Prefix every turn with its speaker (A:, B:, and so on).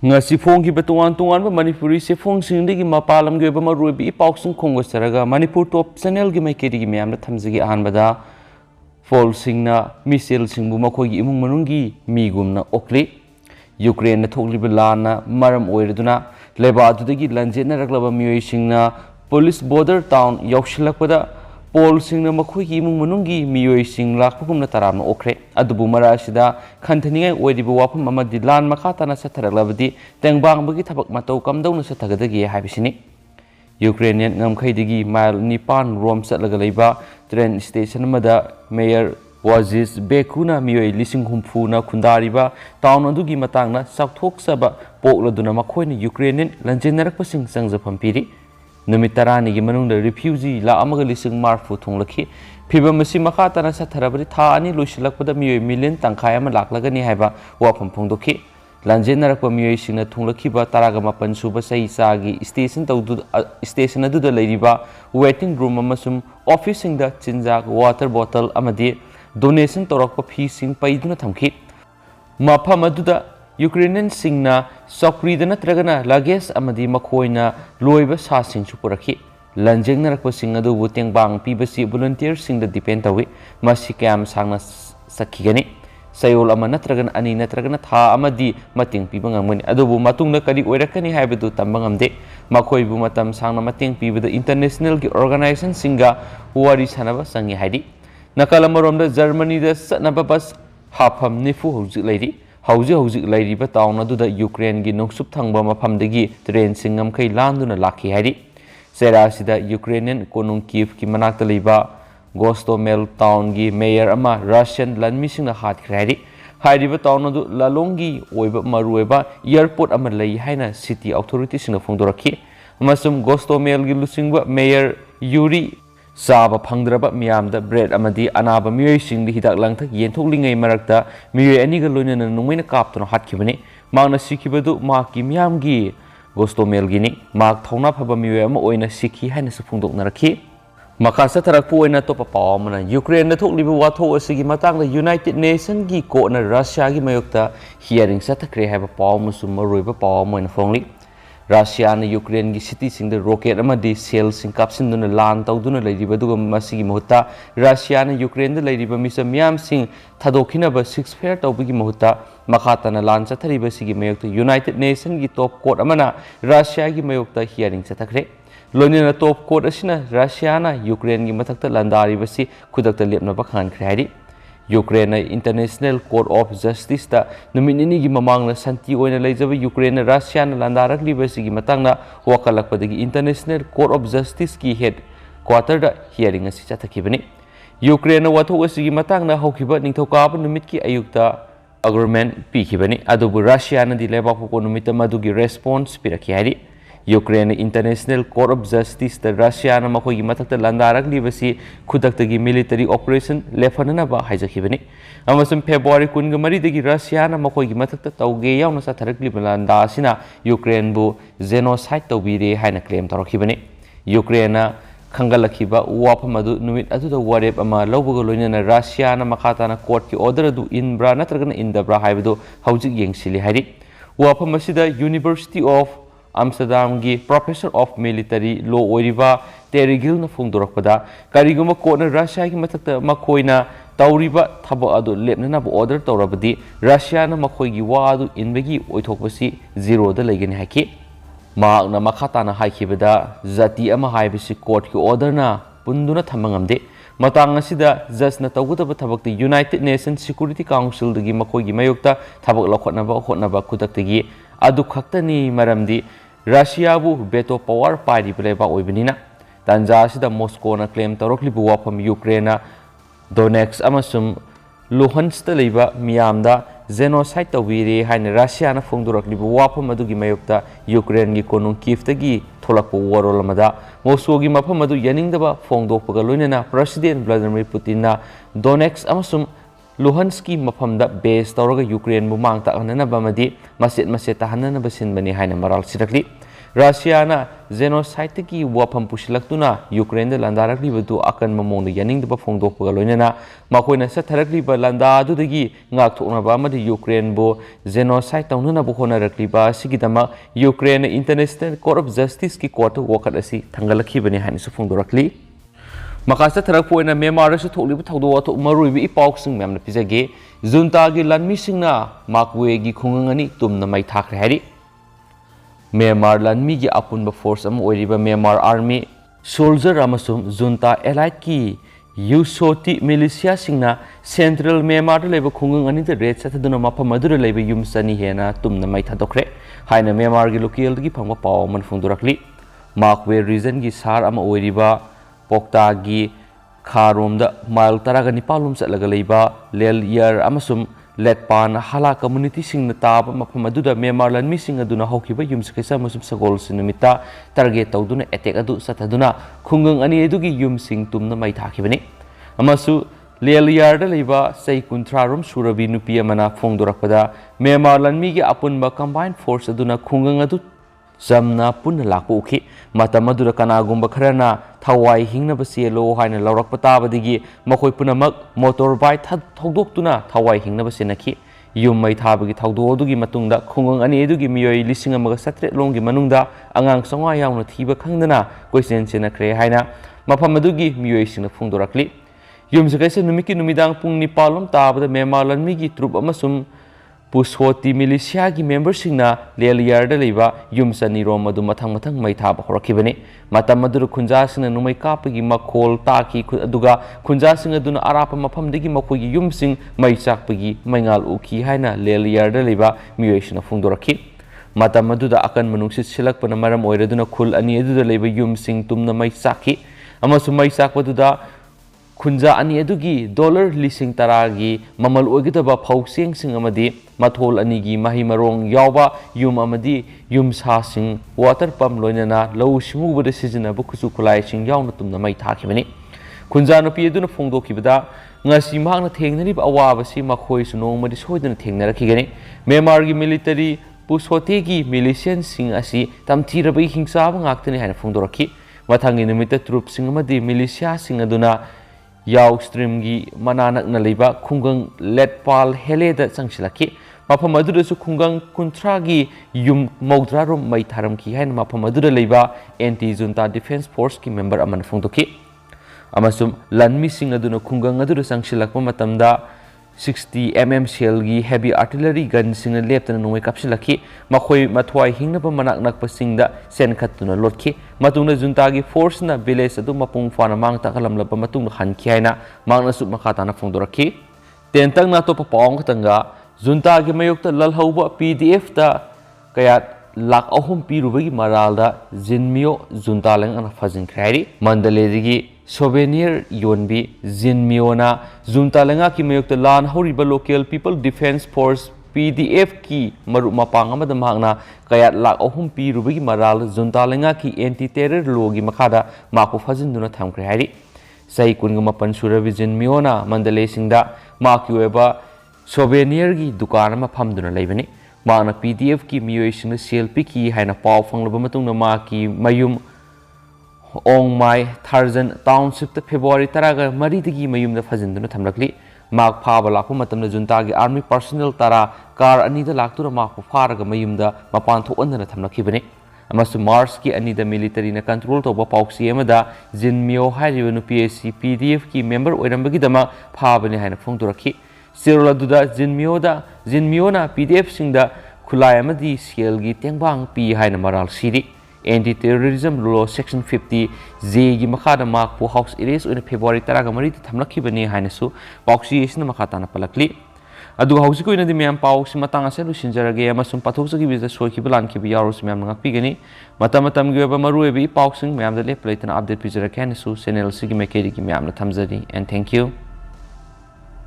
A: ngasi phong ki batuan tuan ba manipuri se phong sing de gi mapalam ge ba marui bi pauk sing khong go saraga manipur top channel gi mai ke gi myam na thamji gi an bada fol sing na misel sing bu makhoi gi imung manung gi mi gum na okli ukraine na thokli ba lana maram oirduna leba adu de gi lanje na raklaba mioi sing na police border town yokshilak pada Paul sing na makhoi gi imung manung gi mioi sing lakpum na taram na okre adubu mara sida khanthaningai oidibu wapum ama dilan makha tana satharalabadi tengbang bagi thabak matau kamdau na sathagadagi haibisini Ukrainian ngamkhai digi mile nipan rom satlaga leiba train station amada mayor Wazis Bekuna mioi lising humfu na khundariba town adugi matang na sakthok saba pokladuna makhoi na Ukrainian lanjenarak pasing sangjapam piri Numit tarani gi manung da refugee la amaga lising marfu thonglakhi phibam masi makha tana satharabri tha ani luisilakpada mioi million tangkhai ama laklagani haiba wafam phongdokhi lanjenarakpa mioi singna thonglakhiba taraga mapan suba sai sagi station adu da leiriba waiting room amasum office singda chinjak water bottle amadi donation torakpa phi sing paiduna thamkhi mafam adu da Ukrainian singna Thakhre da natragana luggage amadi makhoina loiba sa sing supurakhi lanjeng narakpa sing adu buteng bang pibasi volunteer sing da depend tawi masi cam sangna sakhigani sayol ama natragana ani natragana tha amadi mating pibangamani adubu matungna kari oirakani haibadu tambangamde makhoi bu matam sangna mating pibada international gi organization singa wari sanaba sangi haidi nakalamoromda Germany da satnaba bas hafam nifu hojik leiri hauji lairiba town aduda Ukraine gi nongsup thangba mafamdagi train singam khai landuna lakhi hari sera sida Ukrainian konung Kiev ki manakta leiba Gostomel town gi mayor ama Russian lanmi singna hat khari hairiba town adu lalongi oiba marueba airport ama lei haina city authority singna phongdorakhi amasum Gostomel gi lusingba mayor Yuri Saba Pangdraba Miamda bread amadi anaba mioi sing di hidak langthak yenthoklingai marakta mioi aniga loinana nungmaina kaptuna hatkibani magna sikibadu maki miamgi Gostomel gini mak thongna phaba mioi ama oina sikhi haina sufungdoknarakhi makasa tharakpu oina topa pawamana Ukraine na thokliba watho asigi matangda United Nation gi ko na Russia gi mayokta hearing chathakhre haiba pawamsu maroiba pawamoina phongli Russia na Ukraine gi city sing the rocket amadi cell sing kapsin duna lan tawduna leiriba duga masigi mohutta Russia na Ukraine da leiriba misa miam sing thadokhina ba six fair tawbigi mohutta makhatana lan chathariba sigi mayokta United Nation gi top court amana Russia gi mayokta hearing chathakre loinina top court asina Russia na Ukraine gi mathakta landari basi khudakta lepna ba khan khrairi Ukraine International Court of Justice ta numinini gi mamangna santi oina leijaba Ukraine Russia na landarak libasi gi matangna wakalakpadagi International Court of Justice ki head quarter da hearing asi chathakibani Ukraine wathok asi gi matangna hokhiba ningthokaba numit ki ayukta agreement pikibani adubu Russia na dileba ko numita madugi response pirakhi hari Ukraine International Court of Justice the Russia na makhoi gi mathakta landarak libasi khudakta gi military operation lefanana ba haijakhibani amasum February 13 dagi Russia na makhoi gi mathakta tauge yauna satharak libalanda sina Ukraine bu genocide tawbire haina claim tarakhibani Ukraine khangalakhiba wafam adu numit adu da warep ama lawbuga loinana Russia na makhata na court ki order adu inbra natragana indabra haibadu haujik yengsili hari wafam asida University of Amsterdam gi Professor of Military Law oiriba Terigil na phongdorakpada kariguma kona Russia gi mathakta makhoina tauriba thaba adu lepnana bu order taurabadi Russia na makhoi gi wa adu inbegi oithokbasi zero da legeni haki maakna makhata na haikibada zati ama haibisi court ki order na punduna thamangamde matang asida judge na tawgutaba thabakti United Nations Security Council dagi makhoi gi mayokta thabak lakhotnaba khudaktagi adu khaktani maramdi Russia bu veto power party pleba oibinina tanja sida Moscow na claim taroklibu wafam Ukraine Donetsk amasum Luhansk ta leiba miyamda genocide tawire haina Russia na phongdoraklibu wafam adugi mayokta Ukraine gi konung Kiev tagi tholakpo warol amada Moscow gi mafam adu yaningdaba phongdokpaga loinana President Vladimir Putin na Donetsk amasum Luhanski mafamda base tawraga Ukraine bu mangta hanana bamadi maset ta hanana basin bani haina maral sirakli Russia genocide ki wafam pusilaktuna Ukraine landaraklibu akan mamong yaningdaba phongdokpaga loinana makoina satharakliba landa adudagi ngakthoknaba amadi Ukraine bo genocide tawnunaba honarakliba sigidama Ukraine International Court of Justice ki court wakat asi thangalakibani hainisu phongdorakli makasa tharakpoina Myanmar su thoklibu thawdo ato maruibi ipauk memna pijage junta gi lanmi singna makwe gi khungang ani tumna mai Thakhre hari Myanmar lanmi gi apunba force am oiriba Myanmar army soldier amasum junta allied ki Yusoti militia singna central Myanmar leba khungang ani the red sataduna mapha madura leba yumsani hena tumna mai Thakhre haina Myanmar gi local gi phangba paw man phungdurakli makwe region gi sar am oiriba Pokta gi kharom da mile taraga nipalum satlaga leiba lel year amasum letpan hala community sing na tab mafam aduda Myanmar lanmi sing aduna hokiba yumsikaisa amasum sagol sinumita target tawduna attack adu sataduna khungang ani edugi yum sing tumna mai thakibani amasu lel year da leiba sei kuntrarum surabi nupi amana phongdorakpada Myanmar lanmi gi apunba combined force aduna khungang adu Zamna pun laku uki mata madura kana gumba kharana thawai hingna baselo haina lawrak pata badigi makoi punamak motorbike thodok tuna thawai hingna basenaki yum mai thabagi thawdo dugi matungda khungang ani edugi miyoi lising amaga satre longi manungda angang songa yauna thiba khangdana question chena kre haina mafam adugi miyoi singna phungdorakli yum sakaise numiki numidang pung ni palom tabada Myanmar lanmi gi troop amasum Pushoti militia ki members singna leliyar da leiba yumsani rom adu mathang mai thaba horakibani matam madur khunja singna numai kapagi makhol taki aduga khunja sing aduna arapa mafam degi makhogi yumsing mai chakpagi maingal uki haina leliyar da leiba miyoishna phungdoraki matam maduda akan manungsit silakpana maram oiraduna khul ani aduda leiba yumsing tumna mai chaki amasu mai chakpaduda Khunja ani adugi dollar lising taragi mamal oigidaba phausieng sing amadi mathol anigi mahi marong yawba yum amadi yum sa sing water pump loinana low singu bada sizina bu khusu khulai sing yawna tumna mai thakibani khunja no pi aduna phongdo kibada ngasi mahna thengnani ba awaba si makhoi su nongmadi soidana thengnarakigani Myanmar gi military pusote gi militian sing asi tamthirabai hingsa ba ngaktani haina phongdoraki mathangi numita troop sing amadi militia sing aduna Yaw stream gi mananak na leiba khungang letpal hele da changsilaki mafam adura su khungang kuntra gi yum mogdra rom mai tharam ki hain mafam adura leiba anti junta defense force ki member aman phongdoki amasum lanmi sing aduna khungang adura changsilakpa matamda 60 mm shell gi heavy artillery gun sing leptana noi kapsilaki makhoi mathwai hingnaba manak nakpa singda sen khatuna lotki matungna junta gi force na village adu mapung fana mang takalamlaba matungna hanki haina mangna su makhatana phongdoraki tentang na to papong katanga junta gi mayokta lalhauba PDF ta kaya lak ahum pirubagi maralda jinmio junta leng ana fajin khairi mandale digi souvenir yonbi jinmiona junta lenga ki mayokta lan horiba local people defense force PDF ki maru mapang amada mahna kaya lak ahum pirubagi maral junta lenga ki anti terror law gi makhada maku fajin duna thamkre hari sai kunga mapan surabi jinmiona mandale singda maki weba souvenir gi dukan ma phamduna leibani Mana PDF ki miyoisina CLP ki haina pau fanglaba matungna ma ki mayum ong mai Tarzan township ta February taraga mari digi mayum da fajinduna thamlakli mak phaba lakpa matamna junta gi army personnel tara car ani da laktura mak pharaga mayum da mapan thokandana thamlakhibani amasu Mars ki ani da military na control toba pauksi amada jinmio hairiba PSC PDF ki member oirambagi dama phabani haina phongdurakhi Sirla duda jinmiona PDF singda khulai amadi CL gi tengbang pi haina maral siri anti terrorism law section 50 J gi makhada mak pu house arrest on February taraga mari thamlakhibani haina su pauksi isna makhata na palakli adu hausi ko ina di mem pauksi matang ase lu sinjarage amasum pathoksa gi biza soi ki plan ki bi yarus mem ngak pigani matam gi ba maru ebi pauksing mem da le play tana update pizara kan su channel sigi mekeri gi mem na thamjari and thank you